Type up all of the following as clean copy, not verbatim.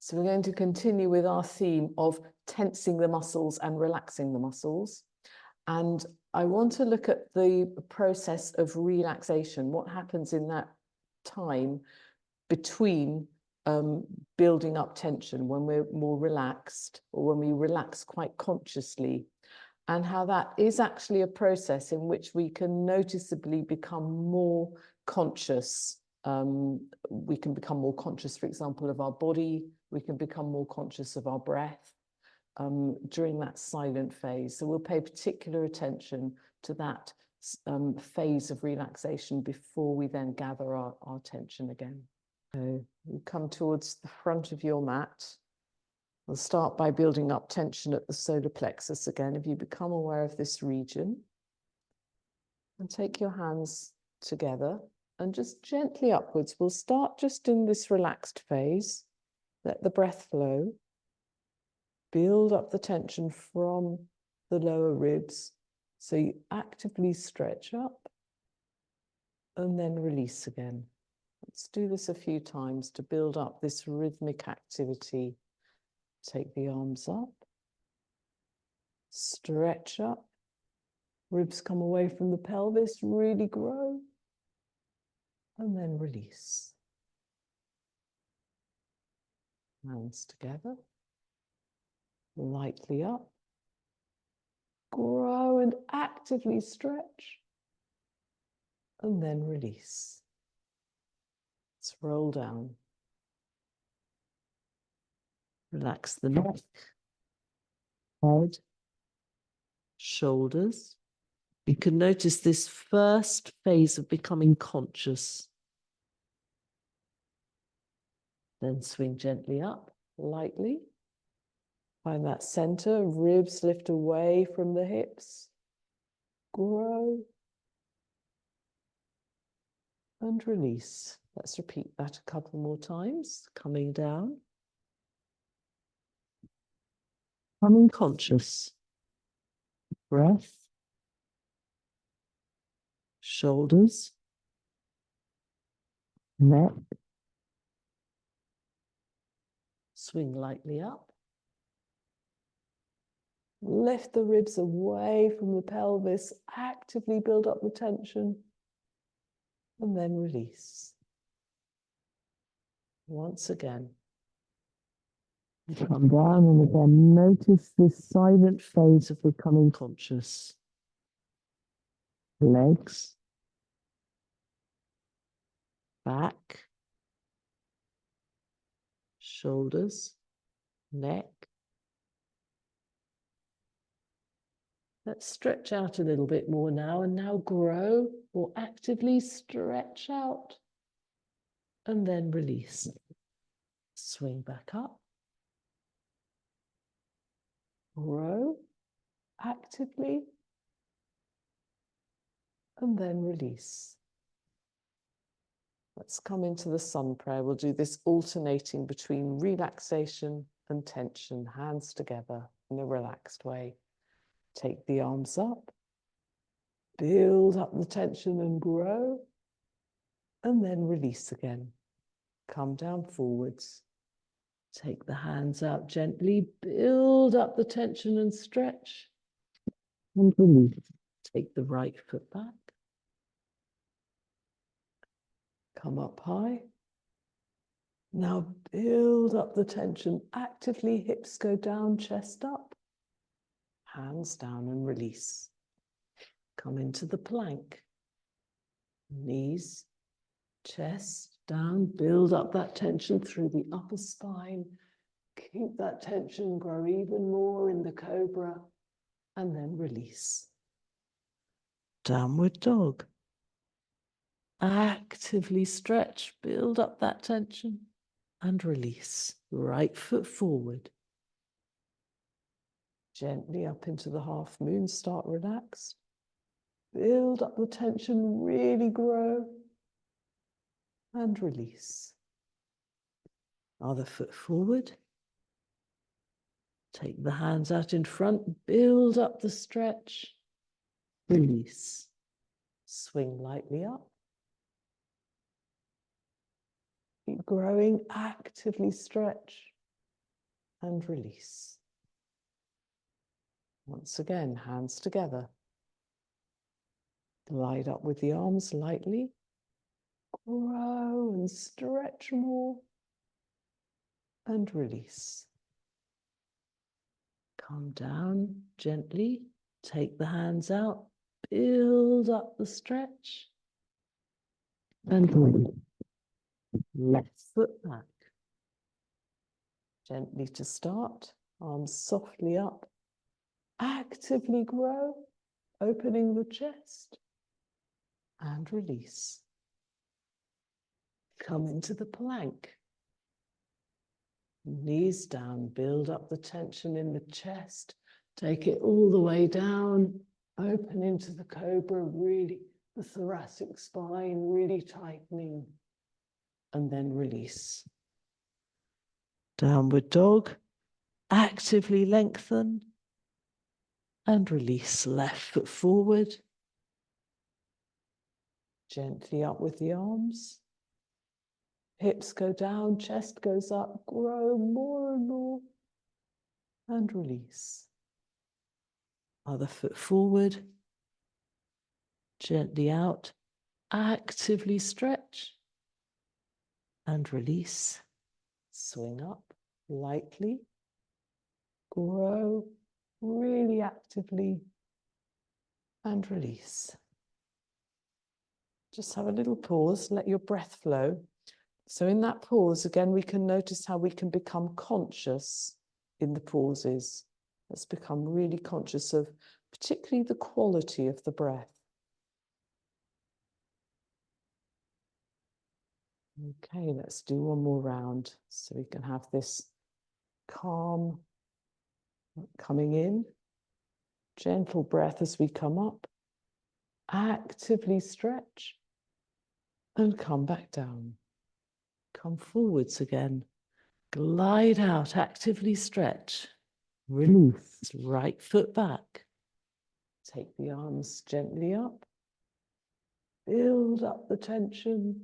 So we're going to continue with our theme of tensing the muscles and relaxing the muscles. And I want to look at the process of relaxation, what happens in that time between building up tension when we're more relaxed or when we relax quite consciously, and how that is actually a process in which we can noticeably become more conscious. We can become more conscious, for example, of our body. We can become more conscious of our breath during that silent phase. So we'll pay particular attention to that phase of relaxation before we then gather our attention again. So you come towards the front of your mat. We'll start by building up tension at the solar plexus again. If you become aware of this region, and take your hands together and just gently upwards. We'll start just in this relaxed phase. Let the breath flow. Build up the tension from the lower ribs. So you actively stretch up and then release again. Let's do this a few times to build up this rhythmic activity. Take the arms up. Stretch up. Ribs come away from the pelvis, really grow. And then release. Hands together. Lightly up. Grow and actively stretch. And then release. Let's roll down. Relax the neck, head, shoulders. You can notice this first phase of becoming conscious. Then swing gently up, lightly. Find that center, ribs lift away from the hips. Grow. And release. Let's repeat that a couple more times. Coming down. Becoming conscious. Breath. Shoulders. Neck. Swing lightly up. Lift the ribs away from the pelvis. Actively build up the tension. And then release. Once again. Come down and again notice this silent phase of becoming conscious. Legs. Back. Shoulders. Neck. Let's stretch out a little bit more now, and now grow or actively stretch out and then release. Swing back up. Grow actively and then release. Let's come into the sun prayer. We'll do this alternating between relaxation and tension, hands together in a relaxed way. Take the arms up, build up the tension and grow, and then release again. Come down forwards. Take the hands out gently, build up the tension and stretch, and release. Take the right foot back. Come up high. Now build up the tension. Actively, hips go down, chest up. Hands down and release. Come into the plank. Knees, chest down. Build up that tension through the upper spine. Keep that tension, grow even more in the cobra. And then release. Downward dog. Actively stretch, build up that tension and release. Right foot forward. Gently up into the half moon, start relaxed. Build up the tension, really grow and release. Other foot forward. Take the hands out in front, build up the stretch, release. Swing lightly up. Keep growing, actively stretch and release. Once again, hands together. Glide up with the arms lightly. Grow and stretch more. And release. Come down gently. Take the hands out. Build up the stretch. And release. Left foot back. Gently to start. Arms softly up. Actively grow. Opening the chest. And release. Come into the plank. Knees down, build up the tension in the chest. Take it all the way down. Open into the cobra, really, the thoracic spine, really tightening. And then release. Downward dog. Actively lengthen. And release. Left foot forward. Gently up with the arms. Hips go down, chest goes up, grow more and more, and release. Other foot forward, gently out, actively stretch, and release. Swing up, lightly, grow, really actively, and release. Just have a little pause, let your breath flow. So in that pause, again, we can notice how we can become conscious in the pauses. Let's become really conscious of particularly the quality of the breath. Okay, let's do one more round so we can have this calm coming in. Gentle breath as we come up. Actively stretch and come back down. Come forwards again. Glide out, actively stretch. Release, right foot back. Take the arms gently up. Build up the tension.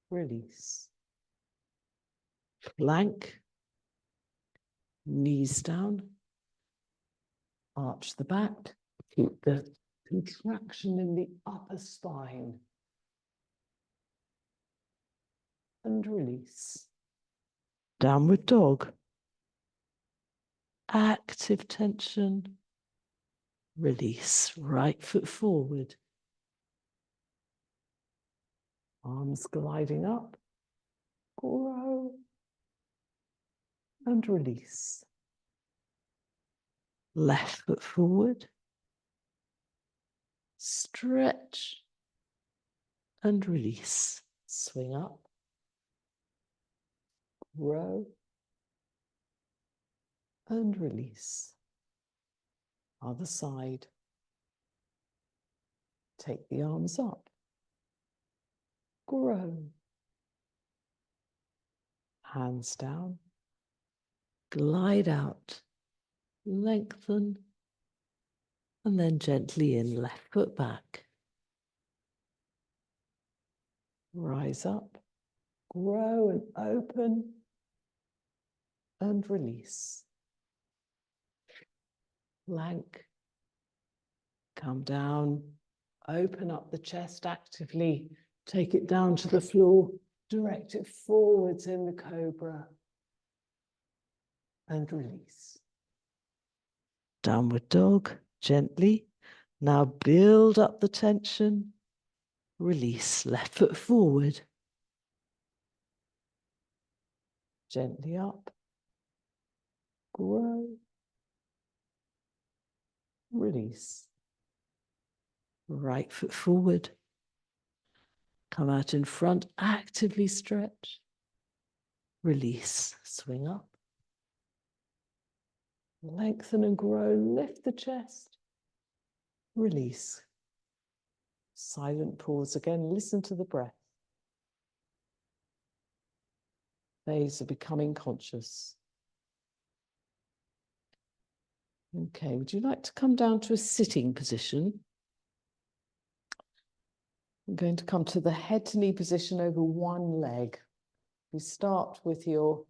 Release. Plank. Knees down. Arch the back. Keep the contraction in the upper spine. And release. Downward dog. Active tension. Release. Right foot forward. Arms gliding up. Grow. And release. Left foot forward. Stretch. And release. Swing up. Grow. And release. Other side. Take the arms up. Grow. Hands down. Glide out. Lengthen. And then gently in, left foot back. Rise up. Grow and open. And release. Plank. Come down. Open up the chest actively. Take it down to the floor. Direct it forwards in the cobra. And release. Downward dog, gently. Now build up the tension. Release, left foot forward. Gently up. Grow. Release. Right foot forward. Come out in front, actively stretch. Release, swing up. Lengthen and grow, lift the chest. Release. Silent pause again, listen to the breath. Phase of becoming conscious. Okay, would you like to come down to a sitting position? I'm going to come to the head to knee position over one leg. You start with your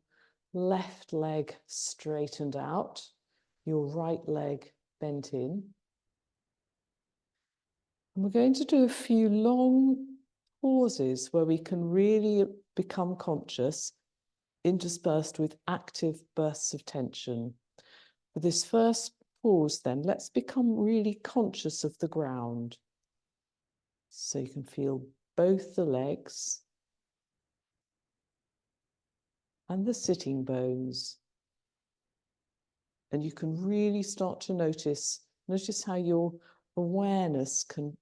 left leg straightened out, your right leg bent in. And we're going to do a few long pauses where we can really become conscious, interspersed with active bursts of tension. For this first pause then, let's become really conscious of the ground. So you can feel both the legs and the sitting bones. And you can really start to notice how your awareness can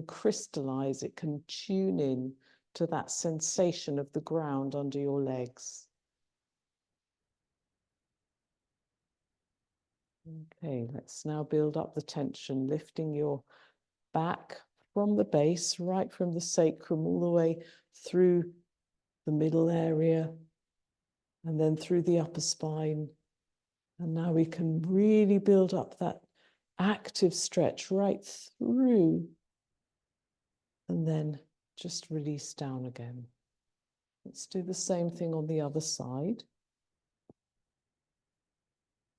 crystallize, it can tune in to that sensation of the ground under your legs. Okay, let's now build up the tension, lifting your back from the base, right from the sacrum, all the way through the middle area, and then through the upper spine. And now we can really build up that active stretch right through, and then just release down again. Let's do the same thing on the other side.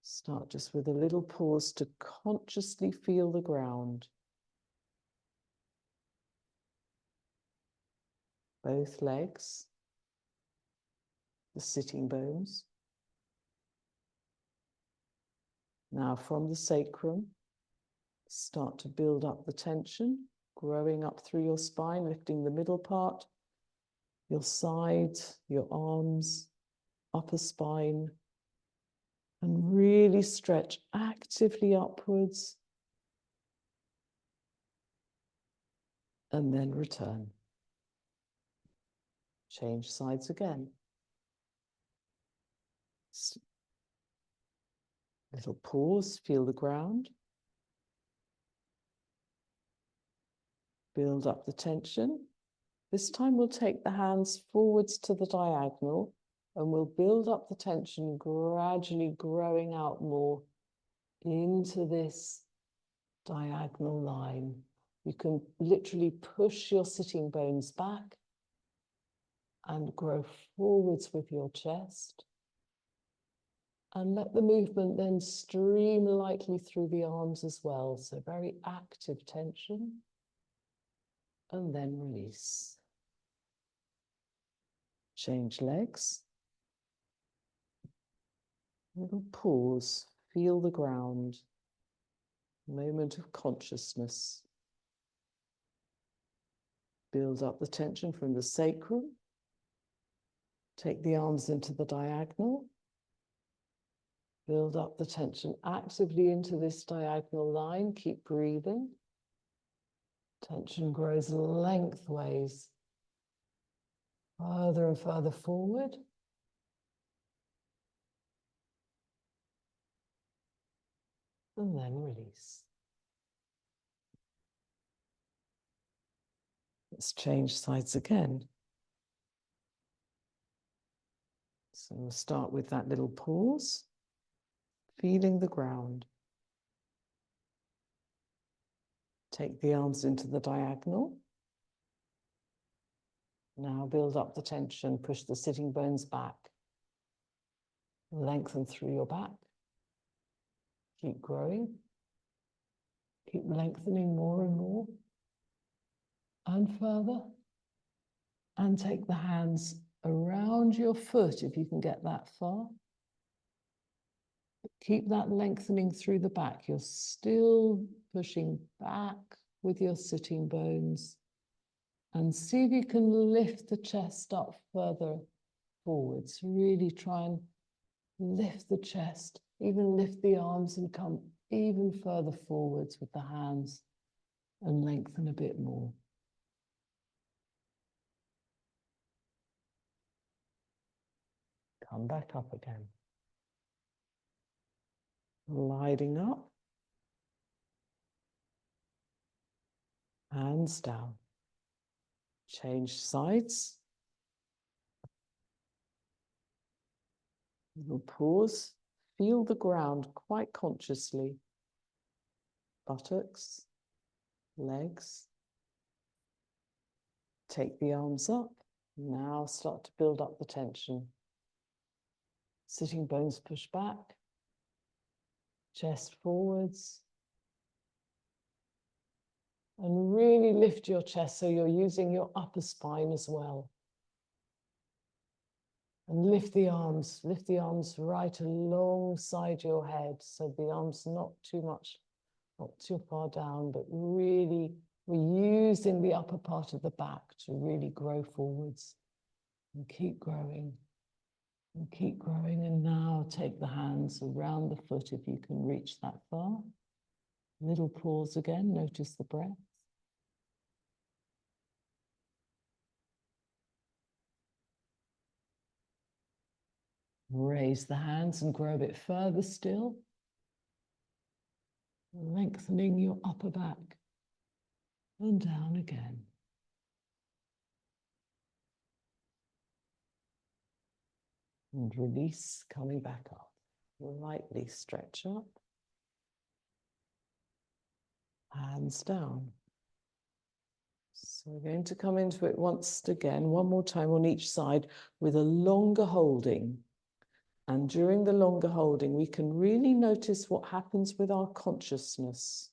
Start just with a little pause to consciously feel the ground. Both legs, the sitting bones. Now from the sacrum, start to build up the tension, growing up through your spine, lifting the middle part, your sides, your arms, upper spine, and really stretch actively upwards, and then return. Change sides again. Little pause, feel the ground. Build up the tension. This time we'll take the hands forwards to the diagonal, and we'll build up the tension, gradually growing out more into this diagonal line. You can literally push your sitting bones back and grow forwards with your chest. And let the movement then stream lightly through the arms as well. So very active tension. And then release. Change legs. Little pause. Feel the ground. Moment of consciousness. Build up the tension from the sacrum. Take the arms into the diagonal. Build up the tension actively into this diagonal line. Keep breathing. Tension grows lengthways, further and further forward. And then release. Let's change sides again. So we'll start with that little pause, feeling the ground. Take the arms into the diagonal. Now build up the tension, push the sitting bones back. Lengthen through your back. Keep growing. Keep lengthening more and more. And further. And take the hands around your foot if you can get that far. Keep that lengthening through the back. You're still pushing back with your sitting bones. And see if you can lift the chest up further forwards. Really try and lift the chest, even lift the arms and come even further forwards with the hands and lengthen a bit more. Come back up again. Gliding up. Hands down. Change sides. Little pause. Feel the ground quite consciously. Buttocks, legs. Take the arms up. Now start to build up the tension. Sitting bones push back, chest forwards. And really lift your chest so you're using your upper spine as well. And lift the arms right alongside your head. So the arms not too much, not too far down, but really we're using the upper part of the back to really grow forwards. And keep growing. And keep growing. And now take the hands around the foot if you can reach that far. Little pause again. Notice the breath. Raise the hands and grow a bit further still. Lengthening your upper back. And down again. And release, coming back up. Lightly stretch up. Hands down. So we're going to come into it once again, one more time on each side with a longer holding. And during the longer holding, we can really notice what happens with our consciousness.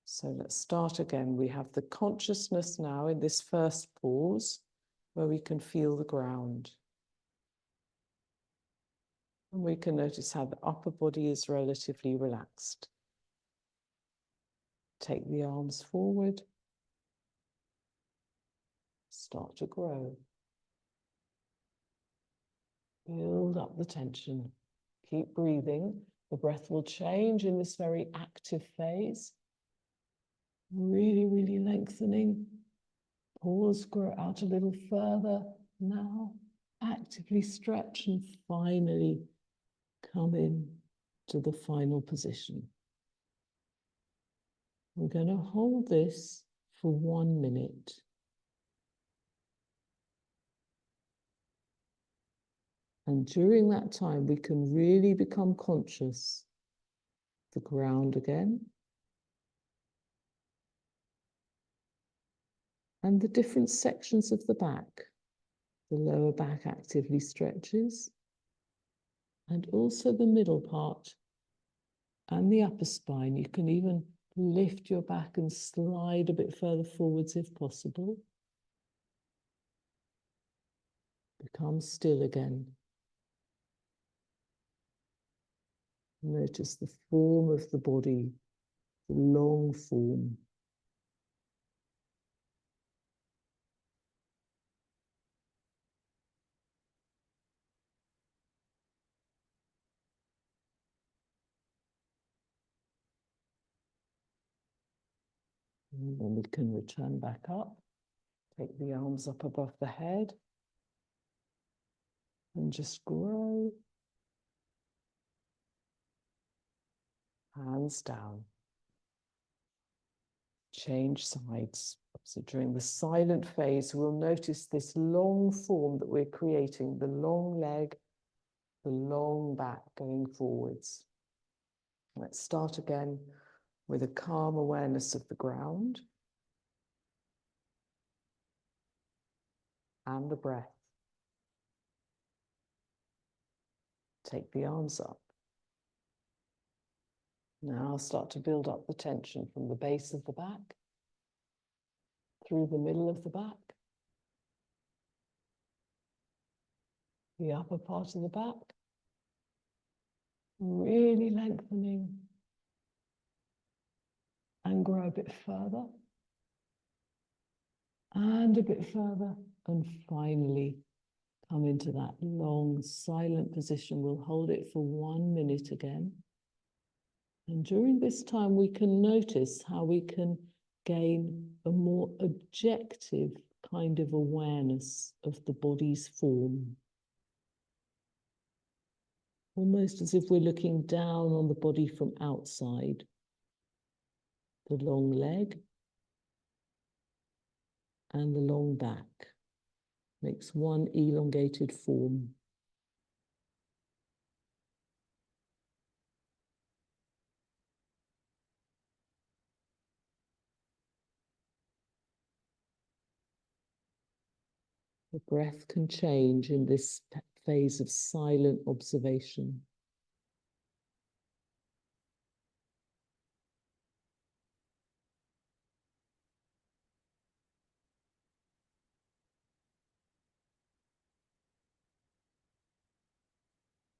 So let's start again. We have the consciousness now in this first pause where we can feel the ground. And we can notice how the upper body is relatively relaxed. Take the arms forward. Start to grow. Build up the tension. Keep breathing. The breath will change in this very active phase. Really, really lengthening. Pause, grow out a little further. Now, actively stretch and finally come in to the final position. We're going to hold this for 1 minute. And during that time, we can really become conscious of the ground again. And the different sections of the back. The lower back actively stretches. And also the middle part and the upper spine. You can even lift your back and slide a bit further forwards if possible. Become still again. Notice the form of the body, the long form. And then we can return back up. Take the arms up above the head. And just grow. Hands down. Change sides. So during the silent phase, we'll notice this long form that we're creating, the long leg, the long back going forwards. Let's start again with a calm awareness of the ground and the breath. Take the arms up. Now start to build up the tension from the base of the back, through the middle of the back, the upper part of the back, really lengthening, and grow a bit further, and a bit further, and finally come into that long silent position. We'll hold it for 1 minute again. And during this time, we can notice how we can gain a more objective kind of awareness of the body's form. Almost as if we're looking down on the body from outside. The long leg and the long back makes one elongated form. The breath can change in this phase of silent observation.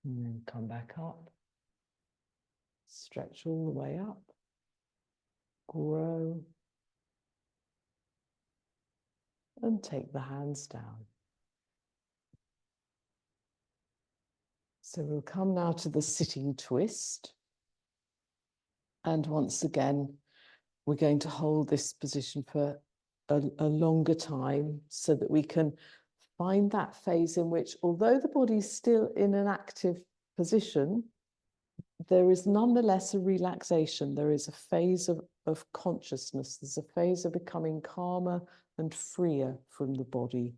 And then come back up. Stretch all the way up. Grow. And take the hands down. So we'll come now to the sitting twist. And once again, we're going to hold this position for a longer time so that we can find that phase in which, although the body's still in an active position, there is nonetheless a relaxation. There is a phase of consciousness. There's a phase of becoming calmer and freer from the body.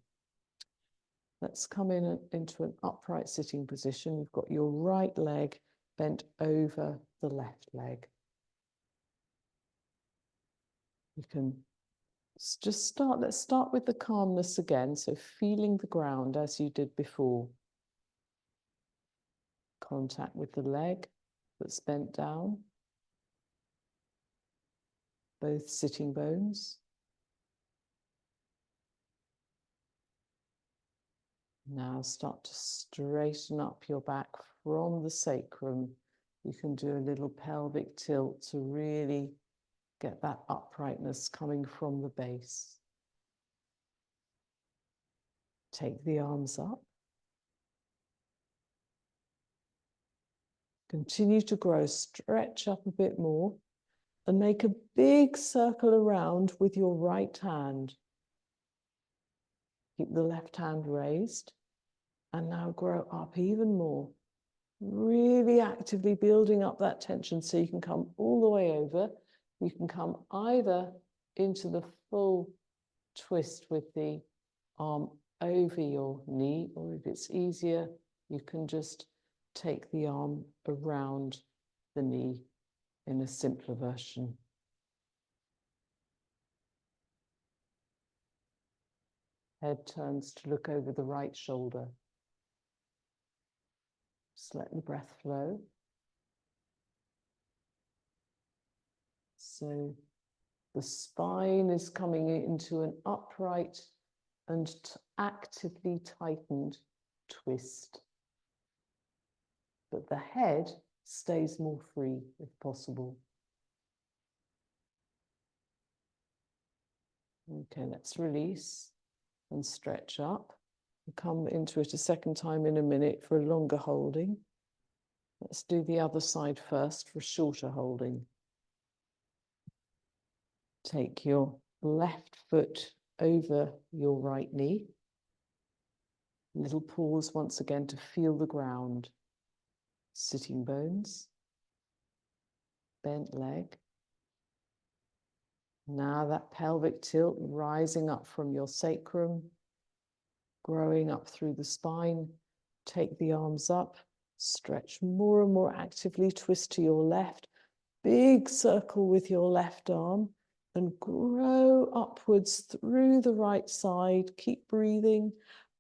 Let's come into an upright sitting position. You've got your right leg bent over the left leg. You can just let's start with the calmness again. So feeling the ground as you did before. Contact with the leg that's bent down. Both sitting bones. Now start to straighten up your back from the sacrum. You can do a little pelvic tilt to really get that uprightness coming from the base. Take the arms up. Continue to grow, stretch up a bit more, and make a big circle around with your right hand. Keep the left hand raised, and now grow up even more. Really actively building up that tension so you can come all the way over. You can come either into the full twist with the arm over your knee, or if it's easier, you can just take the arm around the knee in a simpler version. Head turns to look over the right shoulder. Just let the breath flow. So the spine is coming into an upright and actively tightened twist. But the head stays more free if possible. Okay, let's release and stretch up. We'll come into it a second time in a minute for a longer holding. Let's do the other side first for shorter holding. Take your left foot over your right knee. Little pause once again to feel the ground. Sitting bones. Bent leg. Now that pelvic tilt rising up from your sacrum, growing up through the spine. Take the arms up, stretch more and more actively, twist to your left. Big circle with your left arm and grow upwards through the right side. Keep breathing.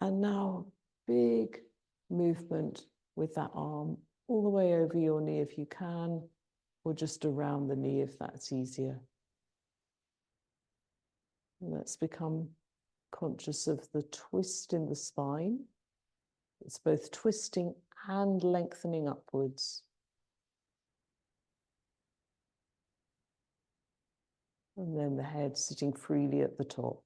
And now big movement with that arm all the way over your knee if you can, or just around the knee if that's easier. Let's become conscious of the twist in the spine. It's both twisting and lengthening upwards. And then the head sitting freely at the top.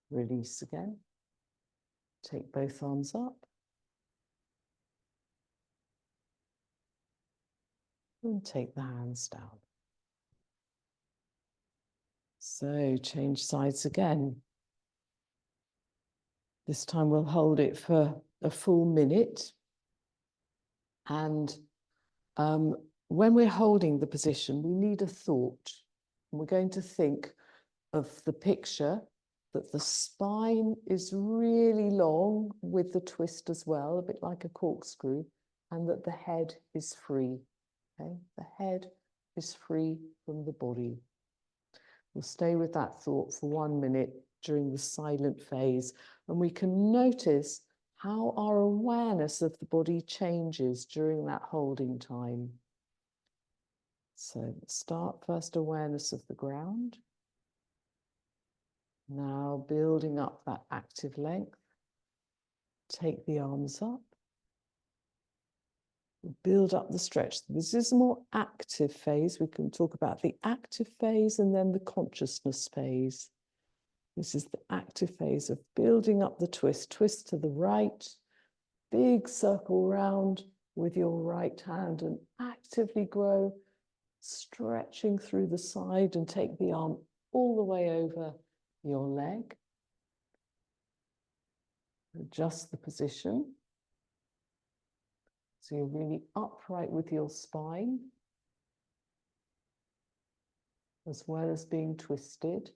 Release again. Take both arms up. And take the hands down. So change sides again. This time we'll hold it for a full minute. And when we're holding the position, we need a thought. And we're going to think of the picture that the spine is really long with the twist as well, a bit like a corkscrew, and that the head is free. Okay, the head is free from the body. We'll stay with that thought for 1 minute during the silent phase, and we can notice how our awareness of the body changes during that holding time. So start first awareness of the ground. Now building up that active length. Take the arms up. Build up the stretch. This is a more active phase. We can talk about the active phase and then the consciousness phase. This is the active phase of building up the twist. Twist to the right, big circle round with your right hand and actively grow, stretching through the side and take the arm all the way over your leg. Adjust the position. So you're really upright with your spine, as well as being twisted.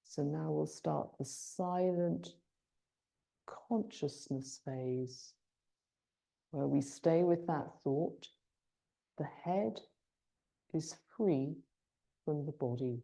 So now we'll start the silent consciousness phase, where we stay with that thought. The head is free from the body.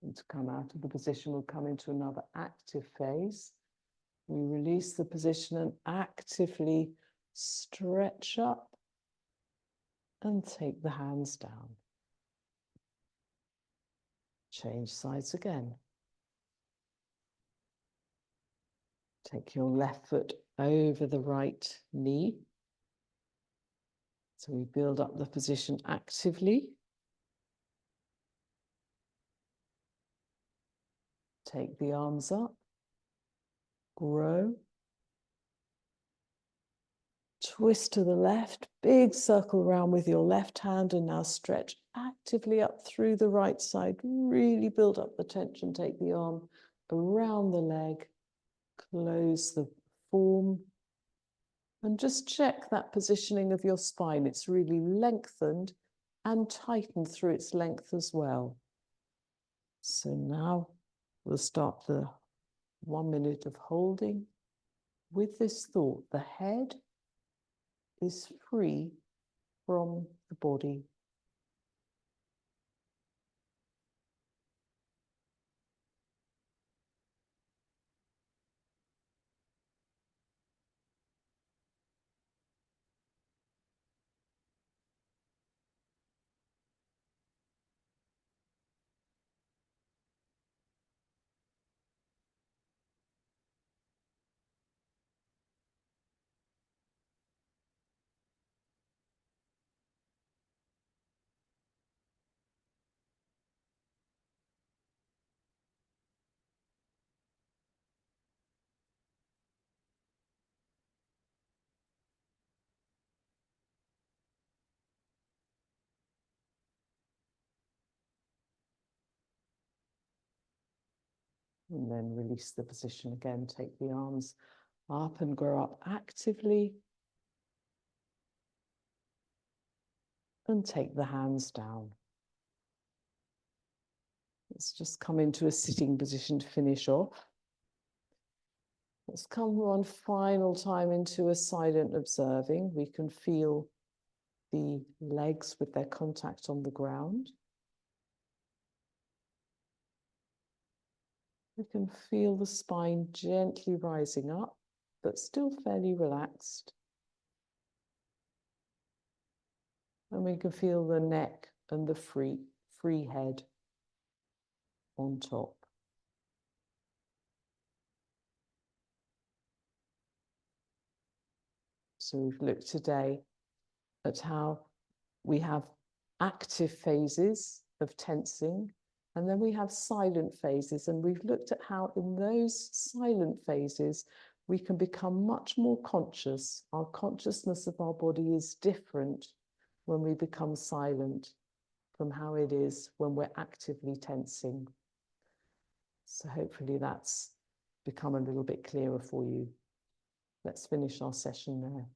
And to come out of the position, we'll come into another active phase. We release the position and actively stretch up and take the hands down. Change sides again. Take your left foot over the right knee. So we build up the position actively. Take the arms up. Grow. Twist to the left, big circle round with your left hand, and now stretch actively up through the right side. Really build up the tension. Take the arm around the leg, close the form, and just check that positioning of your spine. It's really lengthened and tightened through its length as well. So now we'll start the 1 minute of holding with this thought. The head is free from the body. And then release the position again. Take the arms up and grow up actively. And take the hands down. Let's just come into a sitting position to finish off. Let's come one final time into a silent observing. We can feel the legs with their contact on the ground. We can feel the spine gently rising up, but still fairly relaxed. And we can feel the neck and the free head on top. So we've looked today at how we have active phases of tensing, and then we have silent phases. And we've looked at how in those silent phases, we can become much more conscious. Our consciousness of our body is different when we become silent from how it is when we're actively tensing. So hopefully that's become a little bit clearer for you. Let's finish our session there.